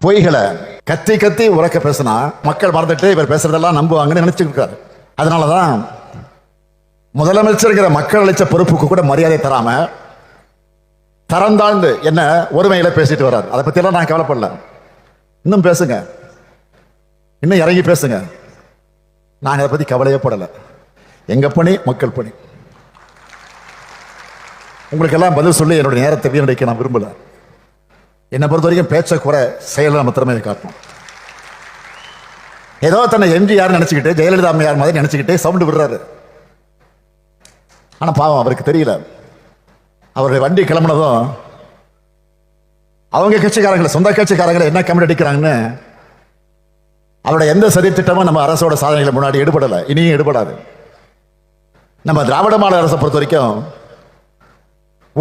பொய்களை கத்தி கத்தி உறக்க பேசினா மக்கள் மறந்துட்டு இவர் பேசுறதெல்லாம் நம்புவாங்கன்னு நினைச்சுட்டு இருக்காரு. அதனாலதான் முதலமைச்சர்கிற மக்கள் அளிச்ச பொறுப்புக்கு கூட மரியாதை தராம தரந்தாழ்ந்து என்ன ஒருமையில பேசிட்டு வர்றாரு. அதை பத்தி எல்லாம் நான் கவலைப்படல. இன்னும் பேசுங்க, இன்னும் இறங்கி பேசுங்க. நாங்க அதை பத்தி கவலையே படல. எங்க பணி மக்கள் பணி. உங்களுக்கு எல்லாம் பதில் சொல்லி என்னுடைய நேரத்தை வீணடிக்க நான் விரும்பல. என்னை பொறுத்த வரைக்கும் பேச்ச குறை, செயல நம்ம திறமையை காட்டணும். ஏதோ தன்னை எம்ஜிஆர் நினைச்சுக்கிட்டு ஜெயலலிதா அம்மையார் மாதிரி நினைச்சுக்கிட்டு சவுண்டு விடுறாரு. ஆனா பாவம் அவருக்கு தெரியல. அவருடைய வண்டி கிளம்புனதும் அவங்க கட்சிக்காரங்களை, சொந்த கட்சிக்காரங்களை என்ன கமெண்ட் அடிக்கிறாங்கன்னு அவருடைய எந்த சதி திட்டமும் நம்ம அரசோட சாதனைகளை முன்னாடி எடுபடலை, இனியும் எடுபடாது. நம்ம திராவிட மாடல் அரசை பொறுத்த வரைக்கும்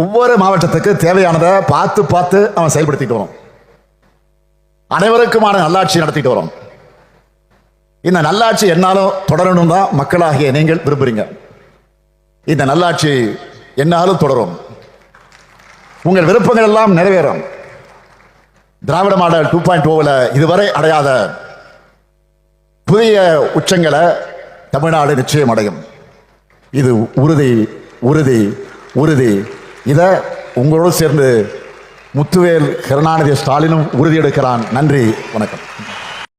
ஒவ்வொரு மாவட்டத்துக்கு தேவையானதை பார்த்து பார்த்து அவன் செயல்படுத்திட்டு வரும். அனைவருக்குமான நல்லாட்சி நடத்திட்டு வரும். இந்த நல்லாட்சி என்னாலும் தொடரணும் தான் மக்களாகிய நீங்கள் விரும்புறீங்க. இந்த நல்லாட்சி என்னாலும் தொடரும். உங்கள் விருப்பங்கள் எல்லாம் நிறைவேறும். திராவிட மாடல் 2.0 இதுவரை அடையாத புதிய உச்சங்களை தமிழ்நாடு நிச்சயம் அடையும். இது உறுதி, உறுதி, உறுதி. இதை உங்களோடு சேர்ந்து முத்துவேல் கருணாநிதி ஸ்டாலினும் உறுதியெடுக்கிறான். நன்றி, வணக்கம்.